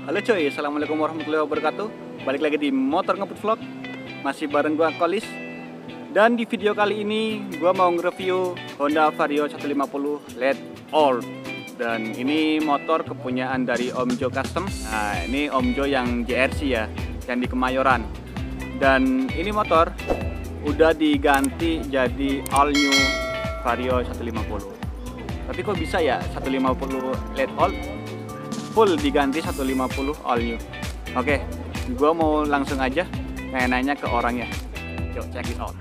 Halo cuy, assalamualaikum warahmatullahi wabarakatuh. Balik lagi di Motor Ngebut Vlog. Masih bareng gua Kolis. Dan di video kali ini gua mau nge-review Honda Vario 150 LED All. Dan ini motor kepunyaan dari Om Jo Custom. Nah, ini Om Jo yang JRC ya, yang di Kemayoran. Dan ini motor udah diganti jadi all new Vario 150. Tapi kok bisa ya 150 LED All full diganti 150 all new. Oke, gua mau langsung aja nanya-nanya ke orangnya. Yuk check it out.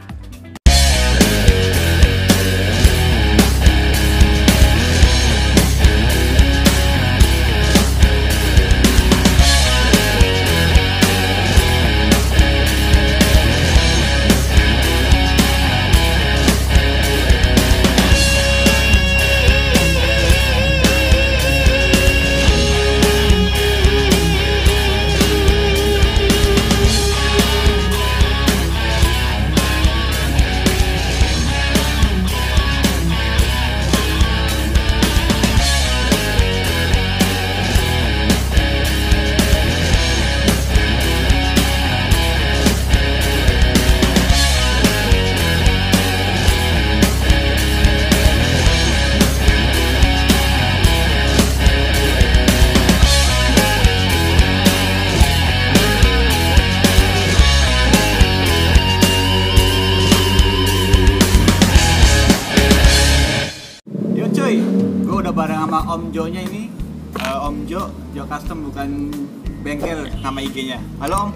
Gue udah bareng sama Om Jo-nya ini. Om Jo Custom, bukan bengkel nama IG-nya. Halo Om,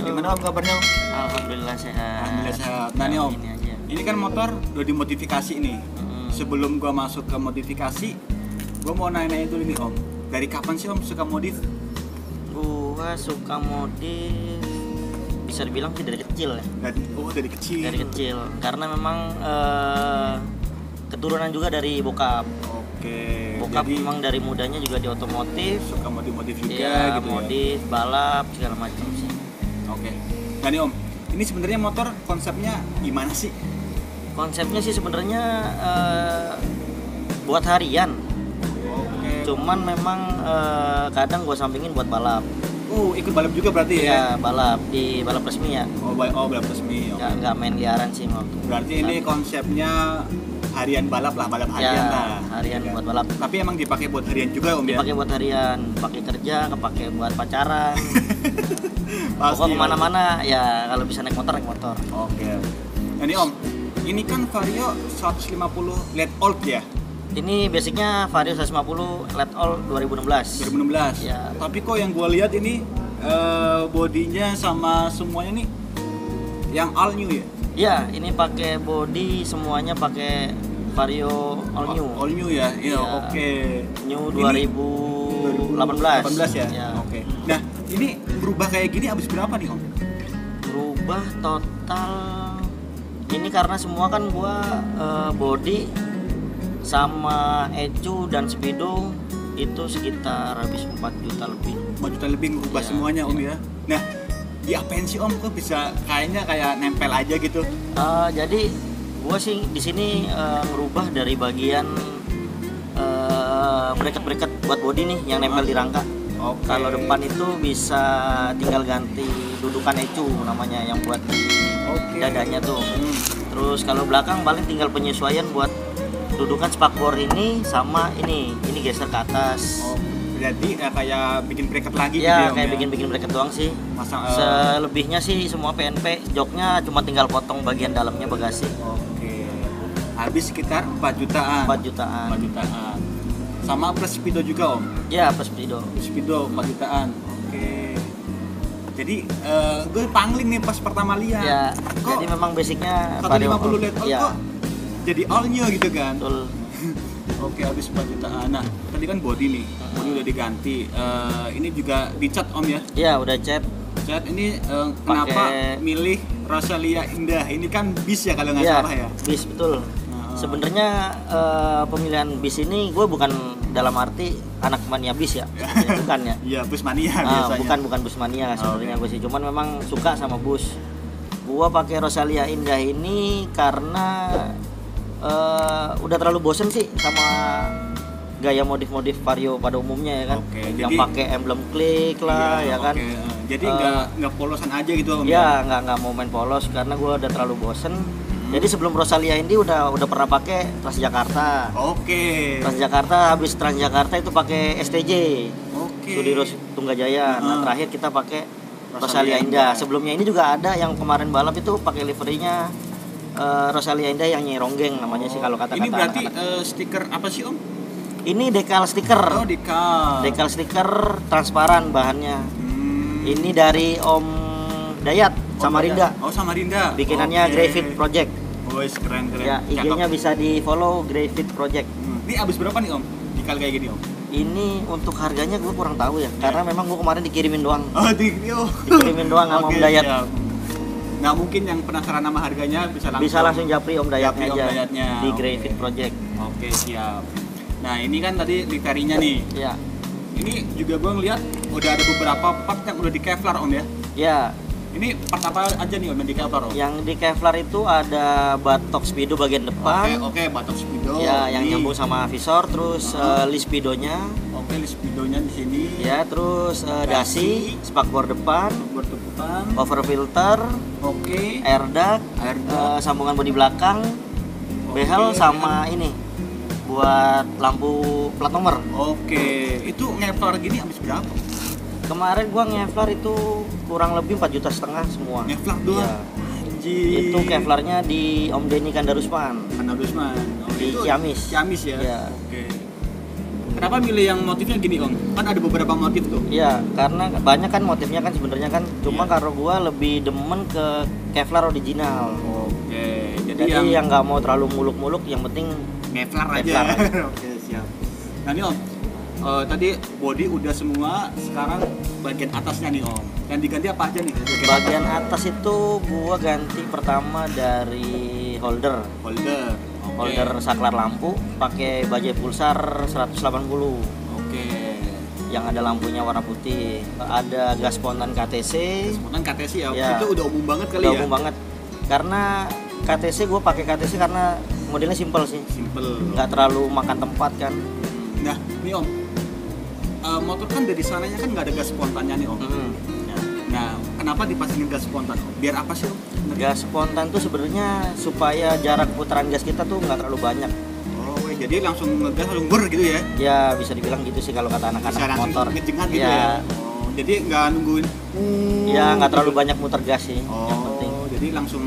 gimana Om kabarnya Om? Alhamdulillah sehat. Alhamdulillah sehat. Nah nih Om, ini kan motor udah dimodifikasi nih. Sebelum gua masuk ke modifikasi, gua mau nanya-nanya dulu nih Om. Dari kapan sih Om suka modif? Gua suka modif bisa dibilang sih dari kecil ya. Dari kecil. Dari kecil, karena memang keturunan juga dari bokap. Oke. Bokap Jadi, memang dari mudanya juga di otomotif, suka modif-modif juga ya, gitu modif, balap segala macam sih. Oke. Nah nih Om, ini sebenarnya motor konsepnya gimana sih? Konsepnya sih sebenarnya buat harian. Oke. Cuman memang kadang gua sampingin buat balap. Ikut balap juga berarti ya? Ya, balap di balap resmi ya. Balap resmi. Ya, nggak main liaran sih waktu. Berarti ini konsepnya harian balap lah, balap harian ya, lah. Harian Ya. buat balap. Tapi emang dipakai buat harian juga Om ya? Dipakai buat harian, pakai kerja, kepake buat pacaran. Pasti. Pokoknya kemana-mana ya, kalau bisa naik motor. Oke. Nah ini Om, ini kan Vario 150 LED Old ya? Ini basicnya Vario 150 LED All 2016. 2016. Ya. Tapi kok yang gue lihat ini bodinya sama semuanya nih yang all new ya? Ya, ini pakai body semuanya pakai Vario all new. All new ya? Iya, Ya. oke. New Ini 2018. 18 ya? Ya. Oke. Nah, ini berubah kayak gini habis berapa nih Om? Berubah total ini karena semua kan gua body sama ECU dan Speedo itu sekitar habis 4 juta lebih. 4 juta lebih ngubah Ya, semuanya Om ya? Nah, diapain sih Om? Kok bisa kayaknya kayak nempel aja gitu? Jadi gua sih di sini ngerubah dari bagian bracket buat body nih yang nempel di rangka. Oke. Kalau depan itu bisa tinggal ganti dudukan ECU namanya yang buat di Oke. dadanya tuh. Terus kalau belakang paling tinggal penyesuaian buat dudukan spakbor ini sama ini geser ke atas. Oh, berarti kayak bikin bracket lagi gitu Ya ya Om kayak ya? bikin bracket doang sih. Masang, Selebihnya sih semua PNP, joknya cuma tinggal potong bagian dalamnya bagasi. Oke. Habis sekitar 4 jutaan. 4 jutaan. 4 jutaan. Sama plus Speedo juga Om? Ya plus Speedo. Speedo 4 jutaan. Oke. Jadi gue pangling nih pas pertama lihat. Ya, Kok jadi memang basicnya 150 LED All ya, kok jadi all new gitu kan? betul. Oke, habis 4 jutaan. Nah, tadi kan body nih. Body udah diganti. Ini juga dicat Om ya? Ya udah cat. Cat ini kenapa milih Rosalia Indah? Ini kan bis ya kalau nggak salah ya? Bis betul. Sebenarnya pemilihan bis ini gue bukan dalam arti anak mania bis ya, ya bukan ya. Iya, bus mania biasanya. Bukan bus mania sebenarnya gue sih, cuman memang suka sama bus. Gua pakai Rosalia Indah ini karena udah terlalu bosen sih sama gaya modif-modif Vario pada umumnya ya kan. Oke, yang jadi- pakai emblem klik lah ya kan. Oke, jadi nggak polosan aja gitu Om Ya nggak mau main polos karena gue udah terlalu bosen. Jadi sebelum Rosalia ini udah pernah pakai Transjakarta. Oke. Transjakarta, habis Transjakarta itu pakai STJ. Oke. Sudiros Tunggajaya. Nah, terakhir kita pakai Rosalia Rosalia Indah. Indah. Sebelumnya ini juga ada yang kemarin balap itu pakai liverinya Rosalia Indah yang Nyai Ronggeng namanya sih kalau kata-kata Ini berarti anak-anak. stiker apa sih Om? Ini dekal stiker. Oh, dekal. Dekal stiker transparan bahannya. Hmm. Ini dari Om Dayat Samarinda. Oh, Samarinda. Bikinannya Oke. Grafit Project. Wes keren. Ya, IG-nya bisa di-follow Grafit Project. Ini abis berapa nih Om? Dikal kayak gini Om? Ini untuk harganya gue kurang tahu ya, karena memang gue kemarin dikirimin doang. Oh, Dikirimin doang sama Oke, Om Dayat. siap. Nah, mungkin yang penasaran nama harganya Bisa langsung japri Om Dayatnya Japri Om aja Dayatnya, di oke. Grafit Project. Oke, siap. Nah, ini kan tadi literinya nih. Ya, Ini juga gue ngeliat udah ada beberapa part yang udah di Kevlar Om ya. ya. Ini part apa aja nih Om yang di Kevlar Om? Yang di Kevlar itu ada batok speedo bagian depan. Oke, batok speedo. Ya, yang Ini. nyambung sama visor, terus list speedonya. Oke, list speedonya di sini. Ya, terus dasi, spakbor depan, Bertukutan. over filter, Oke. air duct, Air duct. sambungan bodi belakang, behel sama ini buat lampu plat nomor. Oke, itu ngevlar gini habis berapa? Kemarin gua ngevlar itu kurang lebih 4,5 juta semua. Ngevlar doang. Iya. Anjir. Itu Kevlarnya di Om Denny Kandarusman. Kandarusman. Oh, Di itu Ciamis. Ciamis ya. Iya. Oke. Kenapa milih yang motifnya gini Om? Kan ada beberapa motif tuh. Iya, karena banyak kan motifnya kan sebenarnya kan. Cuma Iya. kalau gua lebih demen ke Kevlar original. Oke. Jadi, Jadi yang yang nggak mau terlalu muluk-muluk, yang penting ngevlar aja. Kevlar aja. Oke, siap. Nah nih Om, tadi body udah semua, sekarang bagian atasnya nih Om. Yang diganti apa aja nih? bagian atas itu gua ganti pertama dari holder. Holder. Oke. Holder saklar lampu pakai bajai pulsar 180 Oke. yang ada lampunya warna putih. Ada gas spontan KTC. Spontan KTC ya. Ya. Itu udah umum banget kali Udah ya. umum banget. Karena KTC gue pakai KTC karena modelnya simple sih, Simple. nggak terlalu makan tempat kan. Nah, nih Om. Motor kan dari sananya kan nggak ada gas spontannya nih Om. Nah, kenapa dipasangin gas spontan Om? Biar apa sih Om? Gas spontan tuh sebenarnya supaya jarak putaran gas kita tuh nggak terlalu banyak. Oh, jadi langsung ngegas langsung ber gitu ya? Ya bisa dibilang gitu sih kalau kata Bisa anak-anak langsung motor. ngejengat gitu Ya, ya? Oh, jadi nggak nungguin. ya nggak terlalu gitu. banyak muter gas sih. Oh, Yang penting. jadi langsung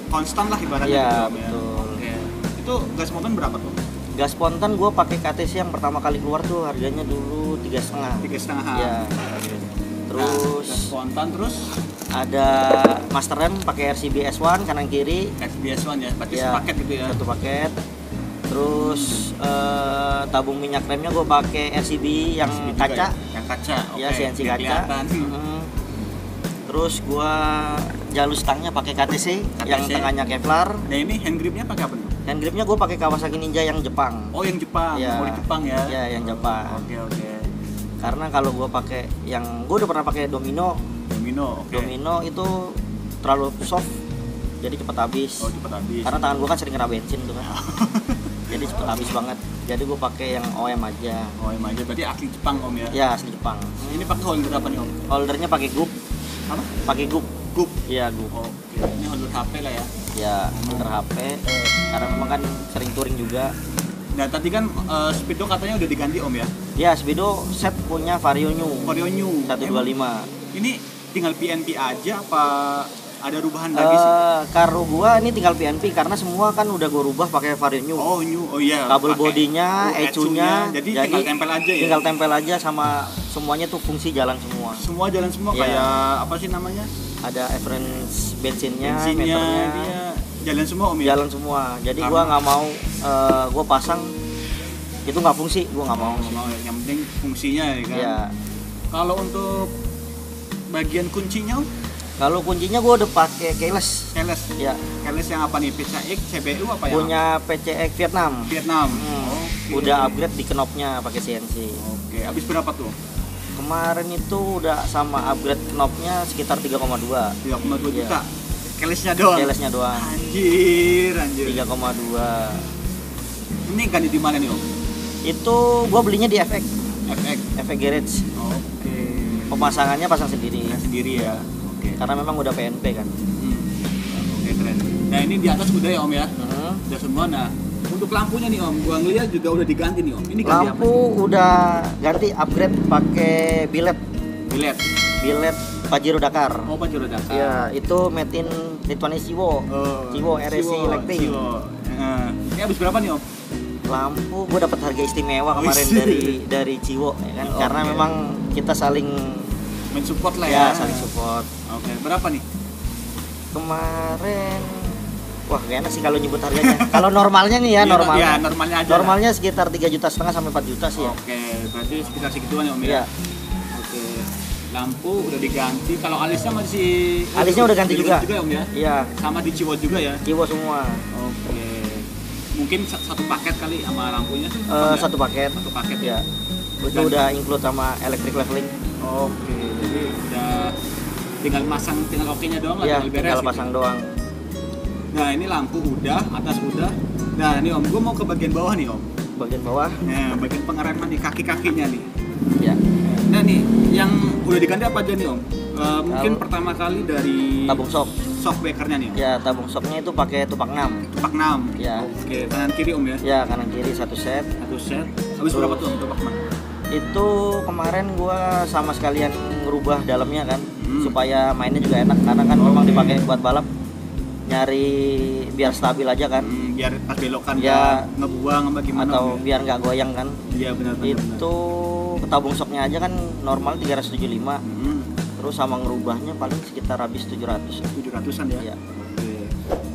konstan lah ibaratnya. Iya, gitu, Om, betul. Oke. Itu gas spontan berapa tuh? Gas spontan gue pakai KTC yang pertama kali keluar tuh harganya dulu 3,5. 3,5. Ya. Terus gas spontan terus ada master rem pakai RCB S1 kanan kiri. SBS1 ya, berarti Ya, sepaket gitu ya. Satu paket. Terus tabung minyak remnya gue pakai RCB yang juga kaca. ya? Yang kaca. Oke. Ya CNC biar kaca. kelihatan. Terus gua jalur stangnya pakai KTC, yang KTC. tengahnya Kevlar. Nah, ini hand gripnya pakai apa nih? Hand gripnya gua pakai Kawasaki Ninja yang Jepang. Oh, yang Jepang. Iya. Oh, di Jepang ya. Ya, yang Jepang. Oke. Karena kalau gua pakai yang gua udah pernah pakai Domino. Domino. Oke. Domino itu terlalu soft, jadi cepat habis. Oh, cepat habis. Karena tangan gua kan sering kena bensin tuh kan. Jadi cepat habis banget. Jadi gua pakai yang OM aja. Oh, emang aja berarti asli Jepang Om ya. Ya, asli Jepang. Ini pakai holder apa nih Om? Holdernya pakai GUP. Apa? Pakai GUP. Gup. Iya, GUP. Oke. Ini holder HP lah ya. Ya, holder HP. Karena memang kan sering touring juga. Nah, tadi kan Speedo katanya udah diganti Om ya. Ya, Speedo set punya Vario New Vario New 125. Ini tinggal PNP aja apa ada rubahan lagi sih? Karo gua ini tinggal PNP karena semua kan udah gua rubah pakai Vario New. Oh, new. Oh iya. Kabel pakai- bodinya, ECU-nya, Jadi tinggal tempel aja ya. Tinggal tempel aja sama semuanya tuh fungsi jalan semua. Semua jalan semua Iya. kayak apa sih namanya? Ada reference bensinnya, Bensinnya meternya, dia jalan semua Om ya. jalan semua. Jadi Karena- gua nggak mau gua pasang itu nggak fungsi, gua nggak mau. Nggak mau, yang penting fungsinya ya kan. Ya. Kalau untuk bagian kuncinya Om, Kalau kuncinya gua udah pakai keyless. keyless. Ya, Keyless yang apa nih? PCX, CBU apa ya? punya PCX Vietnam. Vietnam. Oke. Udah upgrade di knopnya pakai CNC. Oke, habis berapa tuh? Kemarin itu udah sama upgrade knopnya sekitar 3,2. 3,2 Iya. juta. Keylessnya doang. Keylessnya doang. Anjir. 3,2. Ini ganti di mana nih Om? Itu gua belinya di FX Garage. Oke. Pemasangannya pasang sendiri. Sendiri ya. Oke. Karena memang udah PNP kan. Oke, keren. Nah, ini di atas udah ya Om ya? Udah semua. Nah, untuk lampunya nih Om, gua ngeliat juga udah diganti nih Om. Ini ganti lampu apa? Udah ganti, upgrade pakai billet Pajero Dakar. Oh, Pajero Dakar. Ya, itu made in Lituania Ciwo. Ciwo RSI Lighting. Ini habis berapa nih Om? Lampu gue dapat harga istimewa kemarin dari Ciwo ya kan. Karena memang kita saling mensupport lah ya. Saling support. Oke, berapa nih? Kemarin wah gak enak sih kalau nyebut harganya. Kalau normalnya nih ya, normalnya. Ya, normalnya aja. Normalnya sekitar 3,5 juta sampai 4 juta sih ya. Oke, berarti sekitar segituan ya Om ya. Iya. Oke. Lampu udah diganti. Kalau alisnya masih alisnya udah ganti juga ya Om ya? Iya. Sama di Ciwo juga ya? Ciwo semua. Oke. Mungkin satu paket kali sama lampunya? Satu paket. Satu paket ya. Itu udah include sama electric leveling. Oke. Jadi udah tinggal oke-nya doang lah, ya, tinggal beres. Tinggal pasang doang. Nah, ini lampu udah, atas udah. Nah, ini Om, gue mau ke bagian bawah nih Om. Bagian bawah? Nah, bagian pengereman nih, kaki-kakinya nih. Ya. Nah nih, yang udah diganti apa aja nih Om? Mungkin pertama kali dari tabung shock breakernya nih Om. Ya, tabung shocknya itu pakai tupak 6. Tupak 6? Ya. Oke, kanan kiri Om ya? Ya, kanan kiri satu set. Habis berapa tuh Om tupak 6? Itu kemarin gua sama sekalian ngerubah dalamnya kan, supaya mainnya juga enak. Karena kan memang dipakai buat balap, nyari biar stabil aja kan. Biar pas belokan ya, ngebuang apa gimana atau biar nggak goyang kan. Iya benar. Itu tabung shocknya aja kan normal 375. Terus sama ngerubahnya paling sekitar habis 700-an ya. Ya. Oke.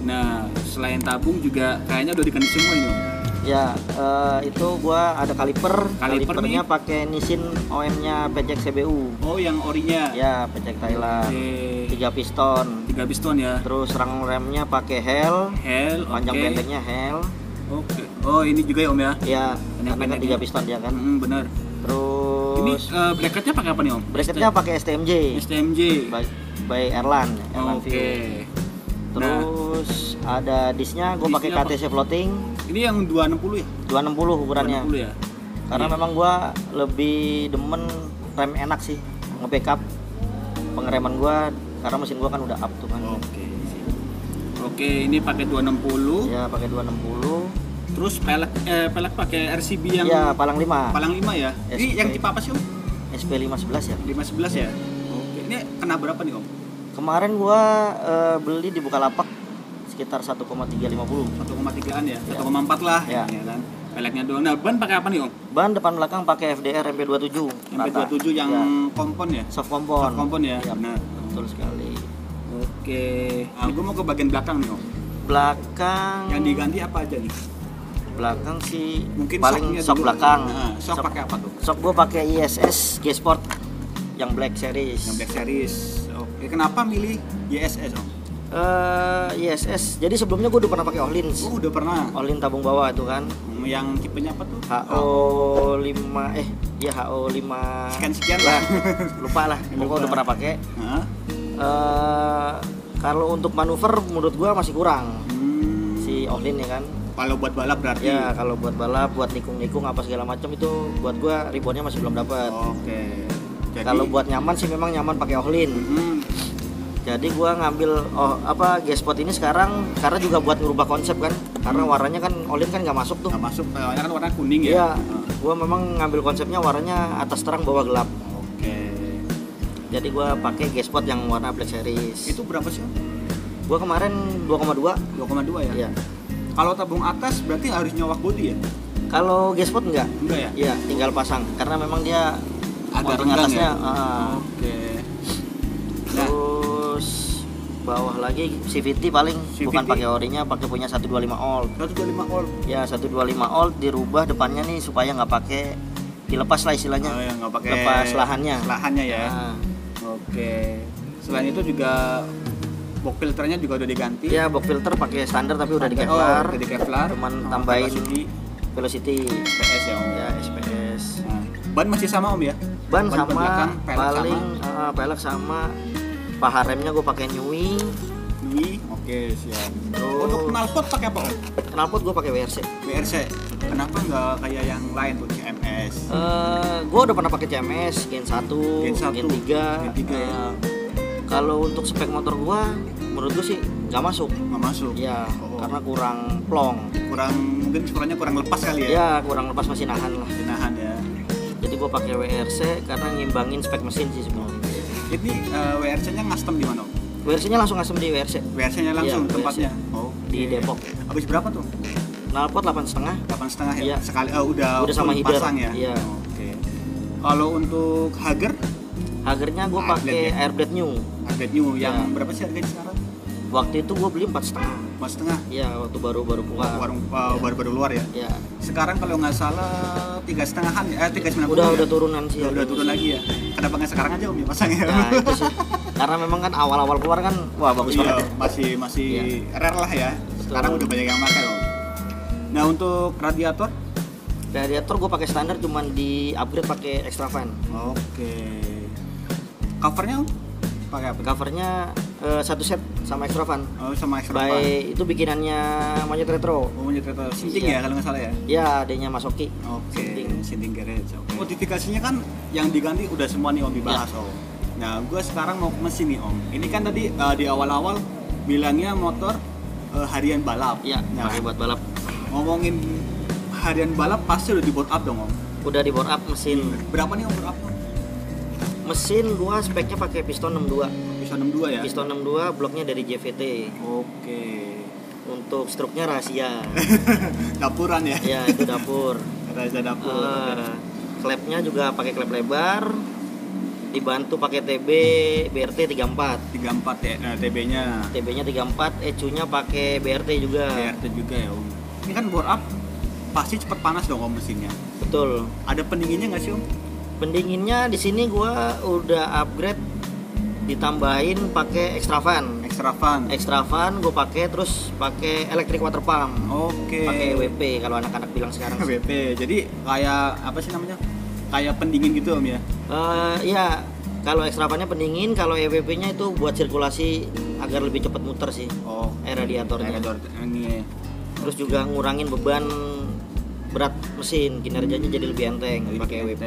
Nah, selain tabung juga kayaknya udah diganti semua ini Om. Ya, itu gua ada kalipernya pakai Nissin OM-nya PCX CBU. Oh, yang orinya. Ya, PCX Thailand. 3 piston ya. Terus rang remnya pakai Hell, panjang pendeknya Hell. Oke. Oh, ini juga ya Om ya? Ya, karena kan 3 piston dia kan. Benar. Terus ini bracketnya pakai apa nih Om? Bracketnya pakai STMJ. by Erlan. Oke. Terus ada disnya gue pakai KTC floating. Ini yang 260 ya? 260 ukurannya. 260 ya? Karena memang gue lebih demen rem enak sih, nge-backup pengereman gue karena mesin gue kan udah up tuh kan. Oke, ini pakai 260. Ya, pakai 260. Terus pelek pakai RCB yang Palang 5 ya? Ini yang tipe apa sih Om? SP511 ya? 511 ya? Oke, ini kena berapa nih Om? Kemarin gua beli di Bukalapak sekitar 1,350. 1,3an ya? 1,4 lah ya kan. Peleknya doang. Nah, ban pakai apa nih Om? Ban depan belakang pakai FDR MP27. MP27 yang kompon ya? Soft kompon ya? Benar. Betul sekali. Oke. Nah, gua mau ke bagian belakang nih Om. Belakang yang diganti apa aja nih? Belakang sih mungkin paling shock belakang. Shock pakai apa tuh? Shock gua pakai ISS G Sport yang Black Series. Oke, kenapa milih ISS Om? ISS. Jadi sebelumnya gue udah pernah pakai Ohlins. Oh, udah pernah. Ohlins tabung bawah itu kan. Yang tipenya apa tuh? HO5 HO5 sekian lah. Lupa lah. Pokoknya udah pernah pakai. Kalau untuk manuver menurut gue masih kurang. Si Ohlins ya kan. Kalau buat balap berarti? Ya, kalau buat balap, buat nikung-nikung apa segala macam itu buat gue ribonnya masih belum dapat. Oke. Kalau buat nyaman sih memang nyaman pakai Ohlins. Jadi gua ngambil G-Spot ini sekarang karena juga buat ngerubah konsep kan. Karena warnanya kan Ohlins kan nggak masuk tuh. Nggak masuk, warnanya kan warna kuning ya. Iya. Gua memang ngambil konsepnya warnanya atas terang bawah gelap. Oke. Jadi gua pakai G-Spot yang warna Black Series. Itu berapa sih? Gua kemarin 2,2. 2,2 ya? Iya. Kalau tabung atas berarti harus nyolok bodi ya? Kalau G-Spot enggak? Enggak ya? Iya, tinggal pasang. Karena memang dia agak renggang atasnya. Ya? Oke. Terus bawah lagi CVT paling bukan pakai orinya, pakai punya 125 old. 125 old. Ya, 125 old dirubah depannya nih supaya nggak pakai dilepas lah istilahnya. Oh, ya, nggak pakai lepas lahannya. Lahannya ya. Oke. Selain itu juga box filternya juga udah diganti. Ya, box filter pakai standar tapi udah di Kevlar. Udah di Kevlar. Cuman tambahin velocity SPS ya Om. Ya, SPS. Nah, ban masih sama Om ya? Ban sama belakang, paling pelek sama paha remnya gue pakai Nui UI. Oke, siap. Terus Untuk knalpot pakai apa, Om? knalpot gue pakai WRC. WRC. Kenapa nggak kayak yang lain tuh CMS? Gue udah pernah pakai CMS Gen 1, Gen 1, Gen 3. Gen 3 ya. Kalau untuk spek motor gue, menurut gue sih nggak masuk. Nggak masuk. Ya, Oh. karena kurang plong. Mungkin suaranya kurang lepas kali ya. Ya, kurang lepas masih nahan lah. Dinahan ya. Jadi gue pakai WRC karena ngimbangin spek mesin sih sebenarnya. Ini WRC-nya custom di mana, Om? WRC-nya langsung custom di WRC WRC-nya langsung Iya, tempatnya. WRC. Oh, di Depok. Habis berapa tuh? Knalpot 8,5. 8,5 ya. Iya. Sekali udah sama full header. pasang ya. Iya. Oke. Kalau untuk Hager, Hagernya gue Airblade pakai ya? Airblade New. Hager New yang Iya. berapa sih harganya sekarang? Waktu itu gue beli 4,5. 4,5. Iya, waktu baru keluar. Warung baru-baru luar ya. Ya, Sekarang kalau nggak salah 3,5-an ya, 3,90 udah ya? turunan sih. Udah turun lagi ya. Kenapa nggak sekarang aja Om ya pasangnya? Nah, itu sih. Karena memang kan awal-awal keluar kan, wah bagus Iya, banget. masih Iya. rare lah ya. Sekarang udah banyak yang pakai Om. Nah, untuk radiator? Radiator gue pakai standar, cuman di upgrade pakai extra fan. Oke. Covernya Om? Pakai apa? Covernya satu set sama extra fan. Oh, sama extra fan. Itu bikinannya Monyet Retro. Oh, cerita sinting Iya. ya kalau nggak salah ya. Ya, adanya Masoki. Oke, sinting garage. Oke. Modifikasinya kan yang diganti udah semua nih Om dibahas Ya. Om. Nah, gue sekarang mau ke mesin nih Om. Ini kan tadi di awal-awal bilangnya motor harian balap. Ya, Nah, pakai buat balap. ngomongin harian balap pasti udah di board up dong Om. Udah di bore up mesin. Berapa nih Om board up? Mesin gua speknya pakai piston 62. Bisa 62 ya? Piston 62, bloknya dari JVT. Oke. Untuk struknya rahasia. Dapuran ya? Ya, itu dapur. Raja dapur. Klepnya juga pakai klep lebar. Dibantu pakai TB BRT 34. 34 ya, TB-nya. TB-nya 34, ECU-nya pakai BRT juga. BRT juga ya Om. Ini kan board up pasti cepet panas dong Om mesinnya. Betul. Ada pendinginnya nggak sih Om? Pendinginnya di sini gua udah upgrade, ditambahin pakai extra fan. Extra fan. Gue pakai, terus pakai electric water pump. Oke. Pakai WP kalau anak-anak bilang sekarang. WP. Jadi kayak apa sih namanya? Kayak pendingin gitu Om ya? Iya, kalau extra fan-nya pendingin, kalau EWP-nya itu buat sirkulasi agar lebih cepat muter sih. Oh, Air radiatornya. Ini. Terus juga ngurangin beban berat mesin, kinerjanya jadi lebih enteng pakai EWP.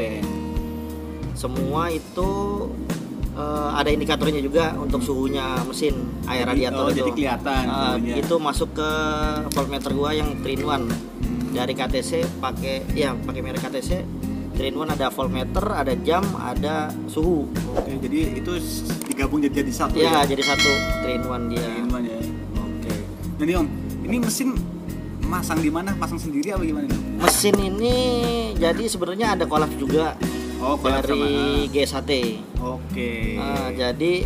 Semua itu ada indikatornya juga untuk suhunya mesin, air radiator itu. Jadi kelihatan suhunya. Itu masuk ke voltmeter gua yang 3-in-1 dari KTC, pakai merek KTC. 3-in-1 ada voltmeter, ada jam, ada suhu. Oke, jadi itu digabung jadi satu Ya, jadi satu 3-in-1 dia. Ini ya. Oke. Jadi Om, ini mesin masang di mana? Pasang sendiri apa gimana nih? Mesin ini jadi sebenarnya ada kolab juga. Oh, collab dari GSHT. Oke. Jadi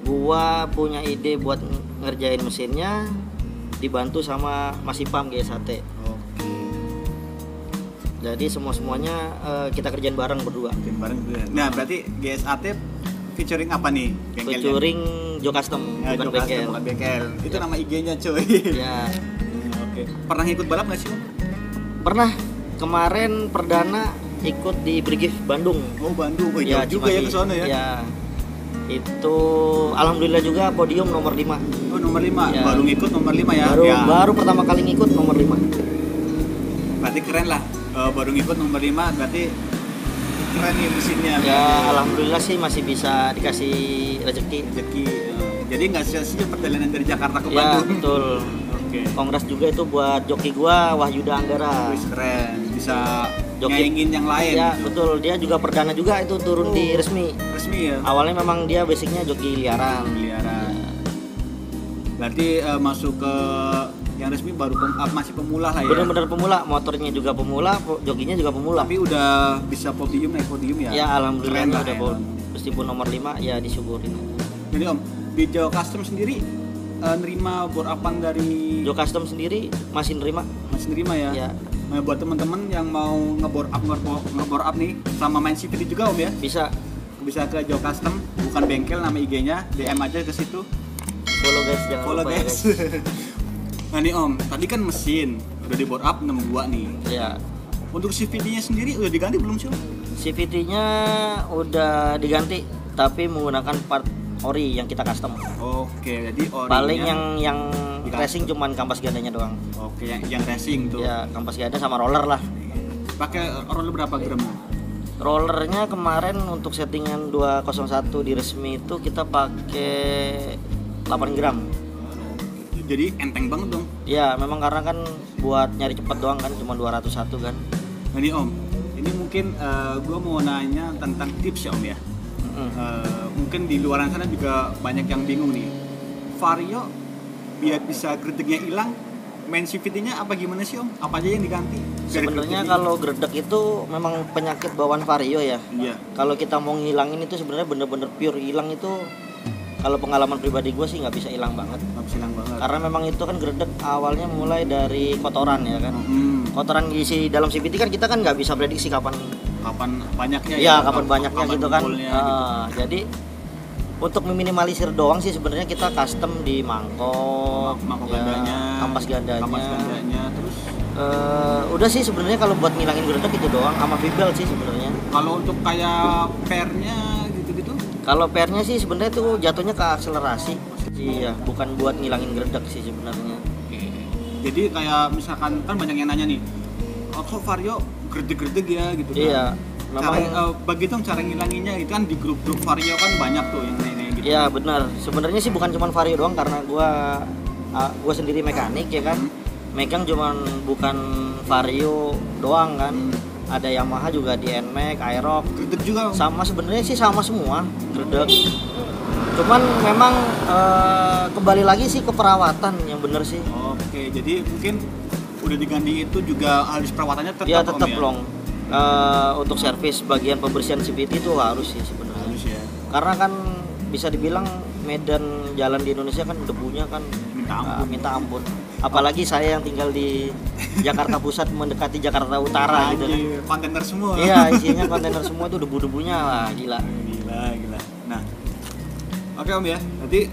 gua punya ide buat ngerjain mesinnya, dibantu sama Mas Ipam GSHT. Oke. Jadi semuanya kita kerjain bareng berdua. Bikin bareng gitu ya. Nah, berarti GSAT featuring apa nih? Bengkelnya? Featuring Jo Custom, Ya, bukan Joe Custom, bengkel. bukan bengkel. Itu Ya. nama IG-nya cuy. Ya, Oke. Pernah ikut balap nggak sih Om? pernah kemarin perdana ikut di Brigif Bandung. Oh, Bandung. Oh, jauh juga ya ke sana ya. Ya. Itu alhamdulillah juga podium nomor 5. Oh, nomor 5. Ya. Baru ngikut nomor 5 ya. Baru pertama kali ngikut nomor 5. Berarti keren lah. Baru ngikut nomor 5 berarti keren nih mesinnya. Ya, alhamdulillah sih masih bisa dikasih rezeki. Rezeki. Jadi nggak sia-sia perjalanan dari Jakarta ke Ya, Bandung. betul. Oke. Kongres juga itu buat joki gua, Wahyuda Anggara. Wih, keren. Bisa Joki. nyaingin yang lain. Ya, betul. Dia juga perdana juga itu turun di resmi. Resmi ya. Awalnya memang dia basicnya joki liaran. Miliaran. Berarti masuk ke yang resmi baru masih pemula lah ya. Benar-benar pemula, motornya juga pemula, jokinya juga pemula. Tapi udah bisa podium, naik podium ya. Ya, alhamdulillah Keren lah udah ya. meskipun nomor 5 ya disyukurin. Jadi Om, di Jawa Custom sendiri nerima bore upan dari Jo Custom sendiri masih nerima. masih nerima ya. Ya, Nah, buat teman-teman yang mau ngebore up nih sama main CVT juga Om ya. bisa Bisa ke Jawa Custom, bukan bengkel, nama IG-nya, DM aja ke situ. follow guys, jangan Follow lupa ya, guys. Nah nih Om, tadi kan mesin udah di bore up 62 nih. Ya, Untuk CVT-nya sendiri udah diganti belum sih Om? CVT-nya udah diganti tapi menggunakan part ori yang kita custom. Oke, jadi orinya Paling yang di racing cuman kampas gandanya doang. Oke, yang racing tuh. Ya, kampas ganda sama roller lah. Pakai roller berapa gram? Rollernya kemarin untuk settingan 201 di resmi itu kita pakai 8 gram. Jadi enteng banget dong. Ya, memang karena kan buat nyari cepet doang kan, cuma 201 kan. Nah ini Om, ini mungkin gue mau nanya tentang tips ya Om ya. Mungkin di luaran sana juga banyak yang bingung nih. Vario biar bisa gredegnya hilang, main CVT-nya apa gimana sih Om? Apa aja yang diganti? Sebenarnya kalau gredeg itu memang penyakit bawaan Vario ya. Iya. Kalau kita mau ngilangin itu sebenarnya bener-bener pure hilang itu, kalau pengalaman pribadi gue sih nggak bisa hilang banget. Nggak bisa hilang banget. Karena memang itu kan gredeg awalnya mulai dari kotoran ya kan. Kotoran isi dalam CVT kan kita kan nggak bisa prediksi kapan banyaknya ya, kapan banyaknya kapan gitu kan. gitu. Jadi untuk meminimalisir doang sih sebenarnya kita custom di mangkok, Mangkok ya, gandanya, kampas gandanya. Terus Udah sih sebenarnya kalau buat ngilangin gredeg itu doang sama bibel sih sebenarnya. kalau untuk kayak pernya gitu-gitu? Kalau pernya sih sebenarnya tuh jatuhnya ke akselerasi. Iya, bukan buat ngilangin gredeg sih sebenarnya. Jadi kayak misalkan kan banyak yang nanya nih, kok Vario gredeg-gredeg ya gitu kan? Iya, memang. Bagi dong cara ngilanginnya itu kan di grup-grup Vario kan banyak tuh yang nanya gitu. Iya benar. Sebenarnya sih bukan cuma Vario doang karena gua sendiri mekanik ya kan. Megang cuman bukan Vario doang kan. Ada Yamaha juga di NMAX, Aerox. Gredeg juga. Sama sebenarnya sih sama semua gredeg. Cuman memang kembali lagi sih ke perawatan yang bener sih. Oke, jadi mungkin udah diganti itu juga harus perawatannya tetap Ya tetap Om, ya? long. Untuk servis bagian pembersihan CVT itu harus sih sebenarnya. Harus ya. Karena kan bisa dibilang medan jalan di Indonesia kan debunya kan minta ampun. Apalagi saya yang tinggal di Jakarta Pusat mendekati Jakarta Utara gitu kan. Kontainer semua. Iya, isinya kontainer semua itu debu-debunya lah gila. Gila. Nah, oke Om ya. Nanti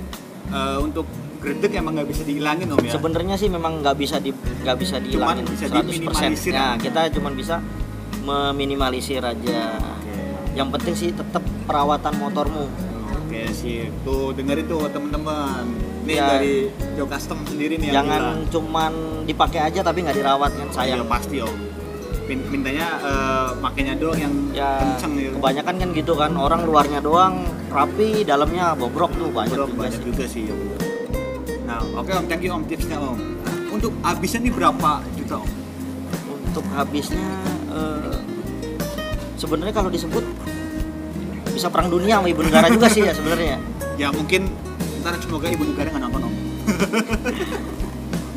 untuk gredeg emang nggak bisa dihilangin Om ya. Sebenarnya sih memang nggak bisa dihilangin Cuman bisa 100%. diminimalisir. Nah, kita cuman bisa meminimalisir aja. Yang penting sih tetap perawatan motormu. Oke sih, tuh dengerin tuh teman-teman. Nih Ya. dari Jo Custom sendiri nih. Jangan cuman dipakai aja tapi nggak dirawat kan sayang. Ya pasti Om. Mintanya makainya doang yang Ya kenceng gitu. kebanyakan kan gitu kan, orang luarnya doang rapi, dalamnya bobrok tuh banyak juga Banyak sih. juga sih ya. Nah, oke Om, thank you Om tipsnya Om. Untuk habisnya nih berapa juta Om? Untuk habisnya sebenarnya kalau disebut bisa perang dunia sama ibu negara juga sih ya sebenarnya. Ya mungkin ntar semoga ibu negara nggak nonton Om.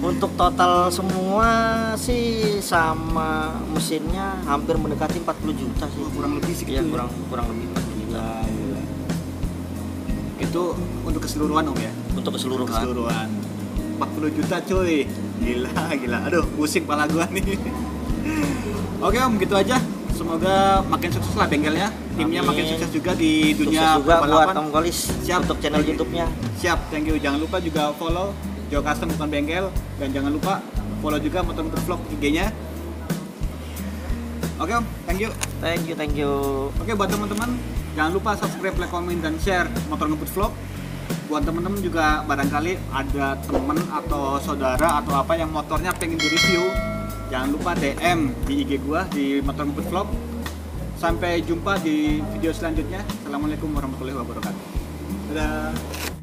Untuk total semua sih sama mesinnya hampir mendekati 40 juta sih. Kurang lebih segitu. Ya, kurang lebih 40 juta. Gila. Itu untuk keseluruhan Om ya? Untuk keseluruhan. 40 juta cuy. Gila. Aduh, pusing pala gua nih. Oke Om, gitu aja. Semoga makin sukses lah bengkelnya. Timnya Amin. makin sukses juga di dunia Sukses juga buat balapan. Om Kolis. Siap. Untuk channel YouTube-nya. Siap, thank you. Jangan lupa juga follow Jo Custom bukan bengkel, dan jangan lupa follow juga Motor Ngebut Vlog IG-nya. Oke Om, thank you. Thank you. Oke, buat teman-teman jangan lupa subscribe, like, komen, dan share Motor Ngebut Vlog. Buat teman-teman juga barangkali ada teman atau saudara atau apa yang motornya pengen di-review, jangan lupa DM di IG gua di Motor Ngebut Vlog. Sampai jumpa di video selanjutnya. Assalamualaikum warahmatullahi wabarakatuh. Dadah.